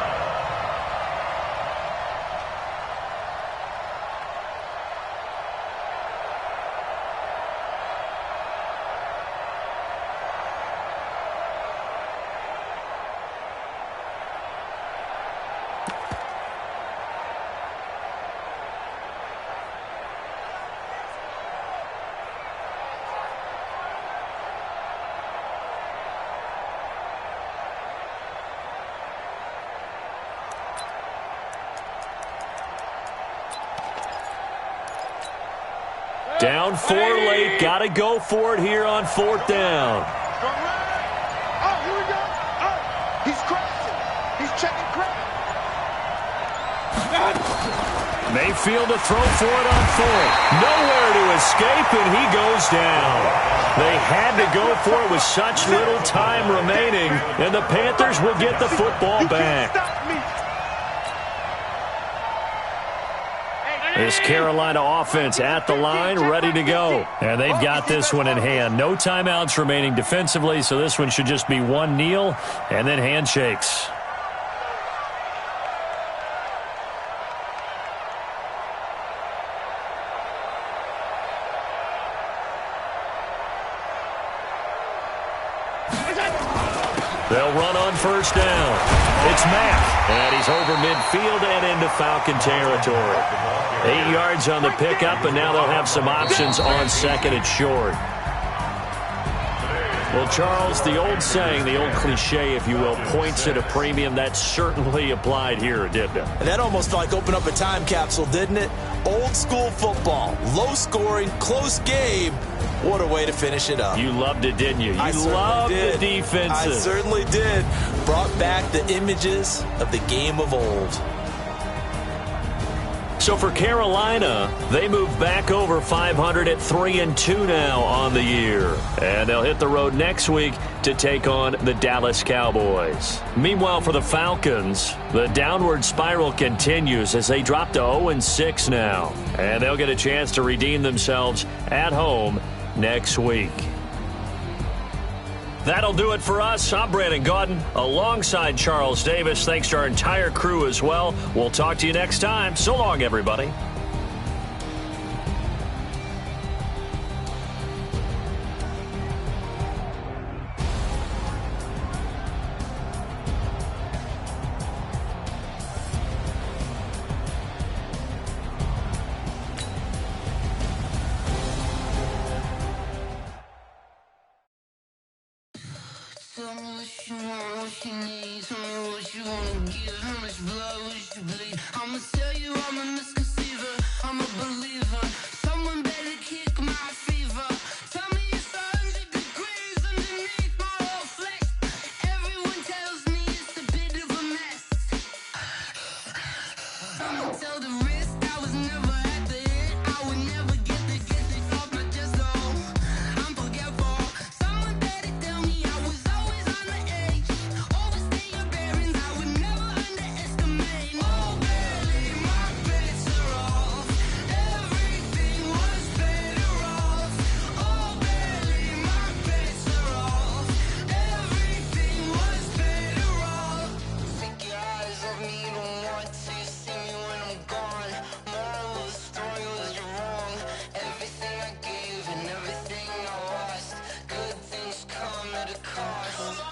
S1: Down 4 late. Got to go for it here on 4th down.
S3: Oh, here we go. Oh, he's crashing. He's checking crack.
S1: Mayfield to throw for it on 4th. Nowhere to escape, and he goes down. They had to go for it with such little time remaining, and the Panthers will get the football back. This Carolina offense at the line, ready to go. And they've got this one in hand. No timeouts remaining defensively, so this one should just be one kneel and then handshakes. They'll run on first down. It's Mack, and he's over midfield and into Falcon territory. 8 yards on the pickup, and now they'll have some options on second and short. Well, Charles, the old saying, the old cliche, if you will, points at a premium, that certainly applied here, didn't it?
S2: That almost like opened up a time capsule, didn't it? Old school football, low scoring, close game. What a way to finish it up.
S1: You loved it, didn't you?
S2: I
S1: You loved
S2: did.
S1: the defenses.
S2: I certainly did. Brought back the images of the game of old.
S1: So for Carolina, they move back over 500 at 3-2 now on the year. And they'll hit the road next week to take on the Dallas Cowboys. Meanwhile, for the Falcons, the downward spiral continues as they drop to 0-6 now. And they'll get a chance to redeem themselves at home next week. That'll do it for us. I'm Brandon Gaudin alongside Charles Davis. Thanks to our entire crew as well. We'll talk to you next time. So long, everybody.
S6: Tell me what you want, what you need. Tell me what you wanna give. How much blood would you bleed? I'ma tell you I'm a misconceiver. I'm a believer. Someone better kick my fever. Tell me it's 100 degrees underneath my whole flesh. Everyone tells me it's a bit of a mess. I'ma tell the risk I was never at the end. I would never get this off my chest though. I'm forgetful. Someone better tell me I was always on the edge. Overstay your bearings, I would never underestimate. Oh, barely my bets are off. Everything was better off. Oh, barely my bets are off. Everything was better off. Take your eyes off me, don't want to see me when I'm gone. Moral of the story was you're wrong. Everything I gave and everything I lost. Good things come at a cost.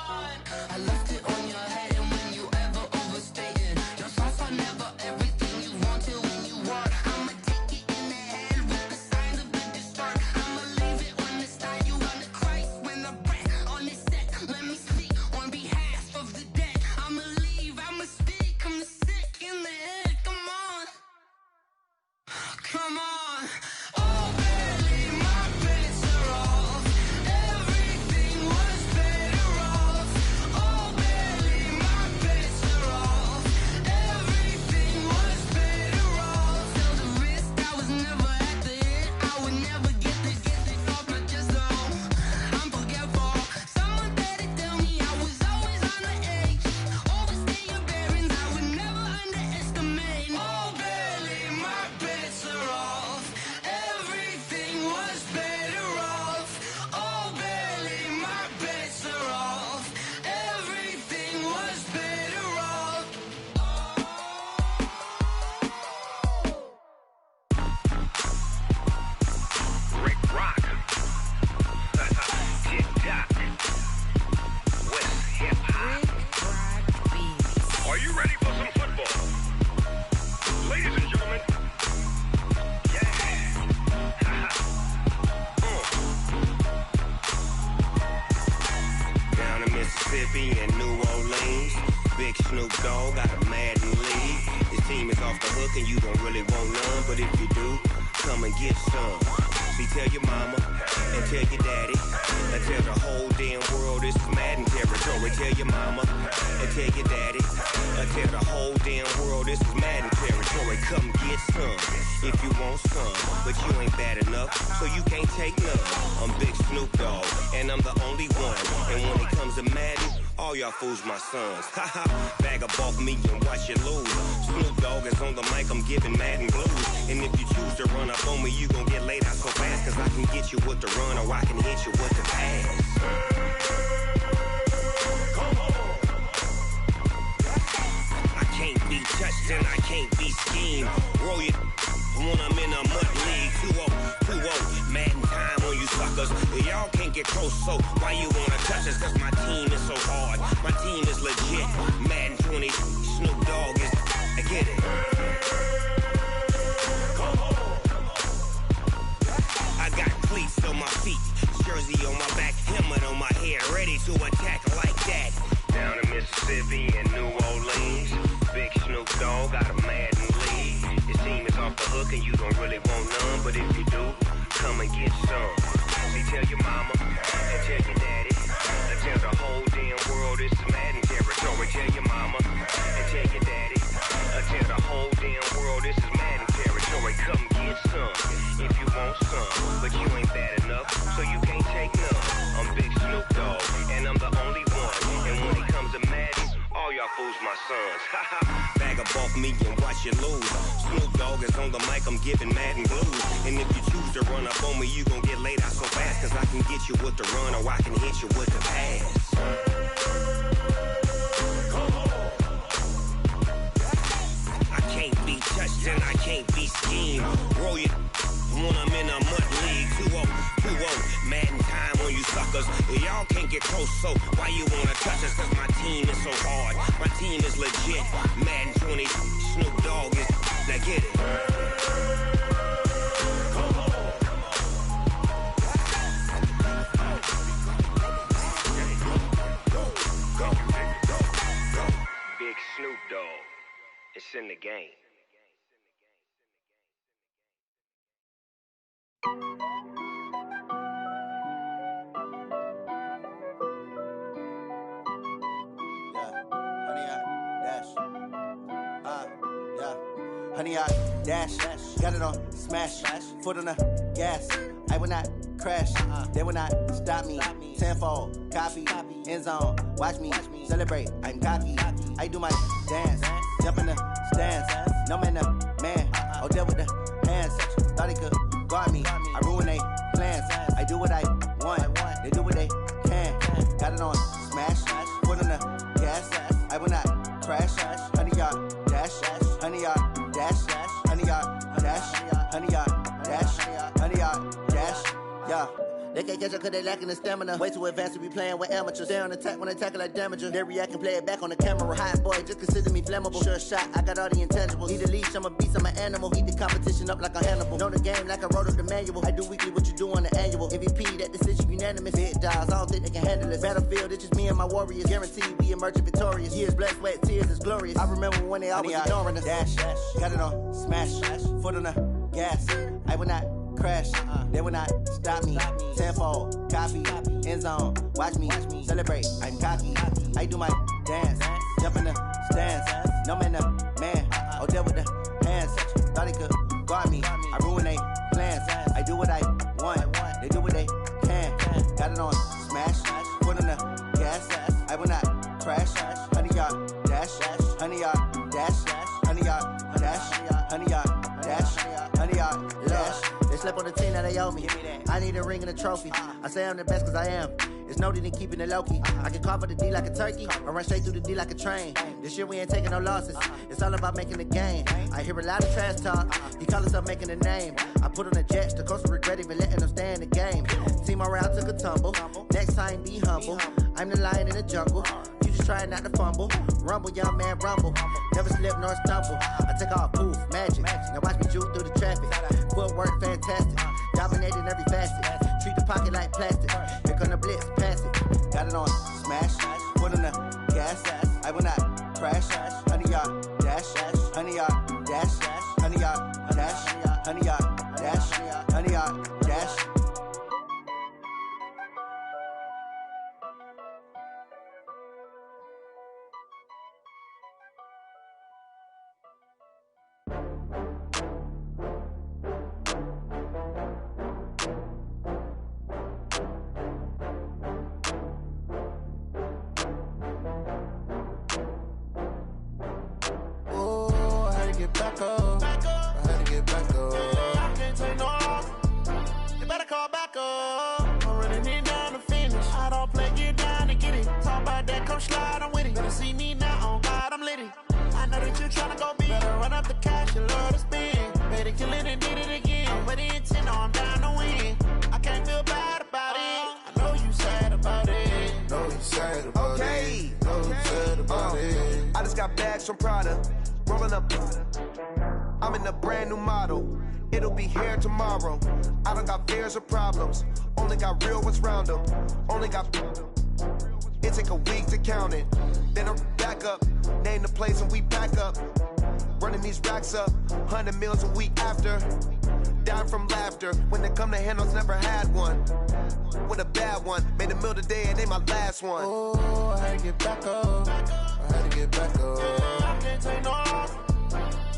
S6: I left it on your head, and when you ever overstay it, your thoughts are never everything you wanted when you want. I'ma take it in the head with the signs of the distort. I'ma leave it on the side. You on the Christ when the breath on the set. Let me speak on behalf of the dead. I'ma leave, I'ma speak. I'm sick in the head. Come on, come on. Oh, barely my bets are off. Everything was better off. Oh, barely my bets are off. Everything was better off. Tell the risk I was never at the end. I would never get this off my chest though. I'm forgetful. Someone better tell me I was always on the edge. Overstay your bearings, I would never underestimate. Oh, barely my bets are off. Everything was better off. Oh, barely my bets are off. Everything was better off.
S5: Rick Rock. Tick-tock. West hip-hop. Are you ready for some football? Ladies and gentlemen. Yeah. Down in Mississippi and New Orleans, Big Snoop Dogg got a Madden league. His team is off the hook and you don't really want none, but if you do, come and get some. See, tell your mama and tell your daddy and tell the whole damn world this is Madden territory. Tell your mama and tell your daddy and tell the whole damn world this is Madden territory. Come get some if you want some, but you ain't bad enough, so you can't take none. I'm Big Snoop Dogg and I'm the only one, and when it comes to Madden, all y'all fools my sons. Haha, bag up off me and watch you lose. Snoop Dogg is on the mic, I'm giving Madden blues. And if you choose to run up on me, you gon' get laid out so fast, cause I can get you with the run or I can hit you with the pass. I can't be touched and I can't be schemed. Roll it when I'm in a mud league. 2-0, Madden time on you suckers. Y'all can't get close, so why you wanna touch us? Cause my team is so hard, my team is legit. Madden 20, Snoop Dogg is, I get it. I got cleats on my feet, jersey on my back, helmet on my head, ready to attack like that. Down in Mississippi and New Orleans, Big Snoop Dogg got a Madden league. His team is off the hook and you don't really want none, but if you do, come and get some. See, tell your mama and tell your daddy and tell the whole damn world this is Madden territory. Tell your mama and tell your daddy and tell the whole damn world this is Madden territory. Come get some if you want some, but you ain't bad enough, so you can't take none. I'm Big Snoop Dogg and I'm the only one, and when it comes to Madden, all y'all fools my sons. Bag up off me and watch you lose. Snoop Dogg is on the mic, I'm giving Madden blues. And if you choose to run up on me, you gon' get laid out so fast, cause I can get you with the run or I can hit you with the pass. I can't be touched and I can't be schemed. Roll it when I'm in a mud league. 2-0, Madden time on you suckers. Y'all can't get close, so why you wanna touch us? Cause my team is so hard, my team is legit. Madden 20, Snoop Dogg is, now get it. in the game.
S7: Honey, I dash, got it on smash, foot on the gas. I will not crash, they will not stop me. Tenfold, copy, end zone, watch me celebrate. I'm cocky, I do my dance, jump in the stands. No man, man, I'll deal with the hands. Thought he could guard me, I ruin they plans. I do what I want, they do what they can. Got it on smash, foot on the gas. I will not crash, honey, y'all dash, honey, y'all dash, honey, y'all dash, honey, y'all dash, honey, y'all dash, yeah. They can't catch up cause they lacking the stamina. Way too advanced to be playing with amateurs. They on attack when they tackle like damager. They react and play it back on the camera. Hot boy, just consider me flammable. Sure shot, I got all the intangibles. Need a leash, I'm a beast, I'm an animal. Eat the competition up like a Hannibal. Know the game like I wrote up the manual. I do weekly what you do on the annual. MVP, that decision unanimous. Big dials, I don't think they can handle it. Battlefield, it's just me and my warriors. Guaranteed we emerging victorious. Years, blood, sweat, tears, it's glorious. I remember when they always ignoring us. Dash, got it on smash, foot on the gas. I will not crash, they will not stop me. Tenfold, copy, end zone, watch me celebrate. I'm cocky, I do my dance, jump in the stands. No man, man, I'll deal with the hands. Thought he could guard me, I ruin they plans. I do what I want, they do what they can. Got it on smash, foot on the gas. I will not crash, honey, y'all dash, honey, y'all dash, honey, y'all dash, honey, y'all dash, honey, y'all dash. They slept on the team that they owe me. I need a ring and a trophy. I say I'm the best cause I am. It's no need in keeping it low-key. I can carve up the D like a turkey or run straight through the D like a train. This year we ain't taking no losses. It's all about making the game. I hear a lot of trash talk. He call himself making a name. I put on the Jets. The coach regret even letting them stay in the game. Team morale took a tumble. Next time be humble. I'm the lion in the jungle. You just trying not to fumble. Rumble, young man, rumble. Never slip nor stumble. I take off, poof, magic. Now watch me juke through the traffic. Footwork fantastic. Dominating every facet. Treat the pocket like plastic. Here come the blitz, pass it. Got it on smash. Foot on the gas. I will not crash. Honey, y'all dash. Honey, y'all dash. Honey, y'all dash. Honey, y'all dash. Honey, y'all dash.
S8: Back up. I had to get back up. I can't take no loss. You better call back up. I'm running it down to finish. I don't play, get down and get it. Talk about that, come slide, I'm with it. Better see me now, on God, I'm lit it. I know that you're tryna go big. Better run up the cash, you love to spend. Better kill it and did it again. I'm with the intent, I'm down to win. I can't feel bad about it. I know you sad about it.
S9: Know you sad about it. Know you sad about it. I just got bags from Prada. Rolling up, I'm in a brand new model. It'll be here tomorrow. I don't got fears or problems. Only got real ones round them. Only got. It take a week to count it. Then I'm back up. Name the place and we back up. Running these racks up. 100 meals a week after. Down from laughter. When they come to handles, never had one. With a bad one. Made a meal today and they my last one.
S8: Oh, I had to get back up. I had to get back up. I can't take no loss.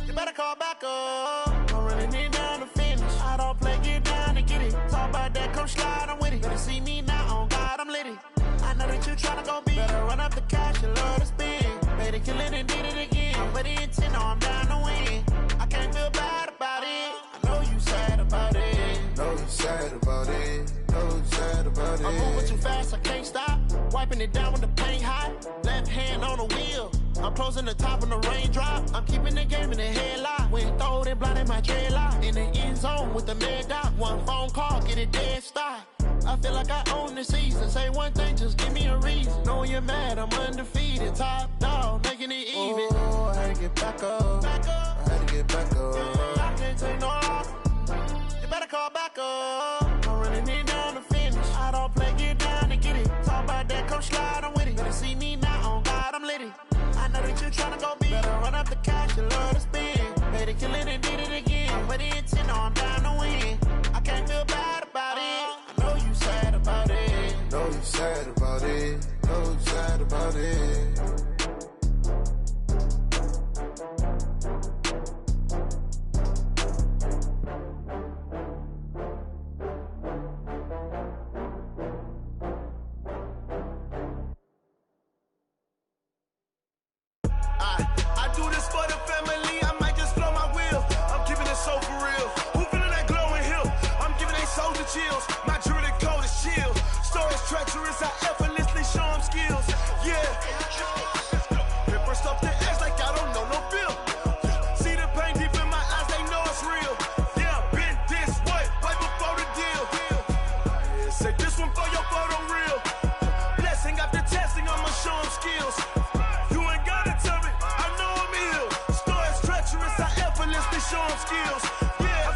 S8: You better call back up. I'm running it down to finish. I don't play, get down and get it. Talk about that, come slide, I'm with it. Better see me now, on God, I'm lit it. I know that you tryna go big. Better run up the cash, you love to spend. Better kill it and did it again. I'm with the intent, I'm down to win. I can't feel bad about it. I know you sad about it.
S9: Know you sad about it. Know you sad about it.
S8: I'm moving too fast, I can't stop. Wiping it down with the paint hot. Left hand on the wheel. I'm closing the top on the raindrop. I'm keeping the game in the headlock. When throwed and blinded my dreadlock. In the end zone with the mad dot. One phone call, get it dead stop. I feel like I own the season. Say one thing, just give me a reason. Knowing you're mad, I'm undefeated. Top dog, making it even.
S9: Oh, I had to get back up. I had to get back up.
S8: I can't take no loss. You better call back up. I'm running it down to finish. I don't play, get down and get it. Talk about that, come slide, I'm with it. Better see me now, on God, I'm lit it. I know that you're tryna go big. Better run up the cash, you love sad about it, so sad about it.
S9: I do this for the family, I might just blow my wheel. I'm keeping it so for real. Who feeling that glowing hill? I'm giving they soldier chills. My jewelry code is chill. Stories treacherous, I effortlessly show them skills. Yeah. Paper stuff the edge like I don't know no feel. See the pain deep in my eyes, they know it's real. Yeah, been this way, right before the deal. Say this one for your photo real. Blessing after testing, I'ma show them skills. You ain't gotta tell me, I know I'm ill. Stories treacherous, I effortlessly show them skills. Yeah,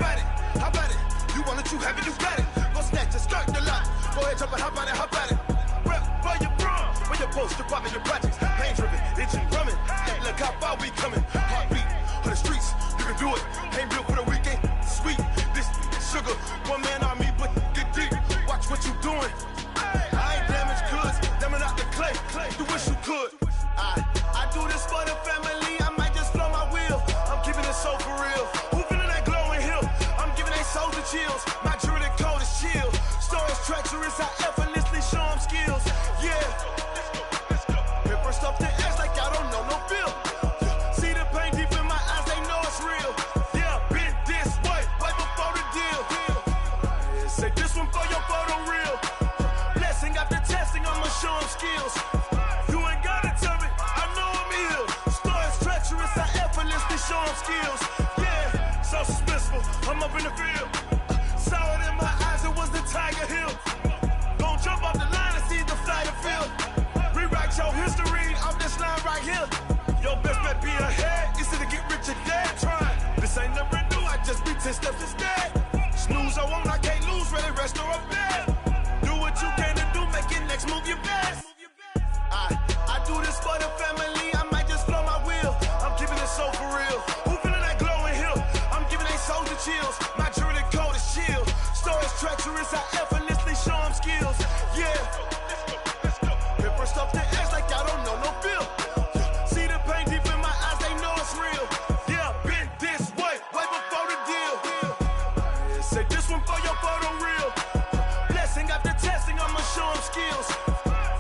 S9: how about it? You want it, you have it, you got it. Go snatch it, skirt the lot. Go ahead, jump it, how about it? Rep for your brum, for your poster, popping your projects. Pain driven, itching, drumming. Hey, look how far we coming. Heartbeat on the streets, you can do it. Ain't built for the weekend, sweet. This sugar, one man army, but get deep. Watch what you doing. I ain't damaged goods, damn out the clay. You wish you could. I do this for the family, I might just blow my wheel. I'm keeping it so for real. Who feeling that glowing hill? I'm giving they soldier chills. My jewelry code is chill. Stories treacherous, I effortlessly show them skills. Yeah. Paper stuff the edge like I don't know no feel. See the pain deep in my eyes, they know it's real. Yeah, been this way, right before the deal. Say this one for your photo real. Blessing after testing, I'ma show them skills. You ain't gotta tell me, I know I'm ill. Stories treacherous, I effortlessly show them skills. Yeah, so suspenseful, I'm up in the field. Saw it in my eyes, it was the Tiger Hill. Gon' jump off the line and see the flight of field. Rewrite your history off this line right here. Your best bet be ahead, easy to get rich or dead. Trying, this ain't never new, I just be 10 steps instead. Snooze I won't, I can't lose, ready, rest or up bed. Do what you can to do, make it next move your best. I do this for the family, I might just blow my wheel. I'm keeping it so for real. Who feeling that glowing hill? I'm giving they soldier chills. My jewelry code is chill. Stories treacherous, I effortlessly show them skills. Yeah. Paper stuff the edge like I don't know no feel. See the pain deep in my eyes, they know it's real. Yeah, been this way, right before the deal. Say this one for your photo real. Blessing after testing, I'ma show them skills.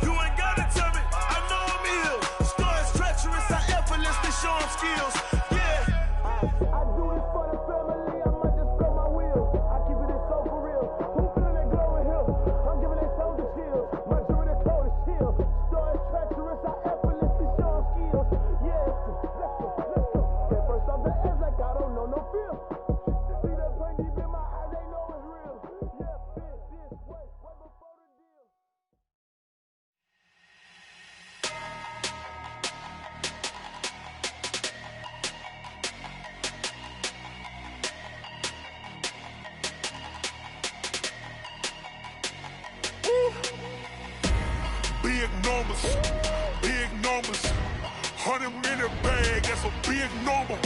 S9: You ain't gotta tell me, I know I'm ill. Stories treacherous, I effortlessly show them skills. Yeah. I do this for the family, I might just blow my wheel. I keep it so for real. Who feeling that glowing hill? I'm giving they soldier chills. My jewelry code is chill. Stories treacherous, I effortlessly show them skills. Yeah, let's go. At first off the edge like I don't know no feel. See that pain deep in my eyes, they know it's real. Yeah, been this way, right before the deal.
S10: Big numbers, 100 minute bag, that's a big number.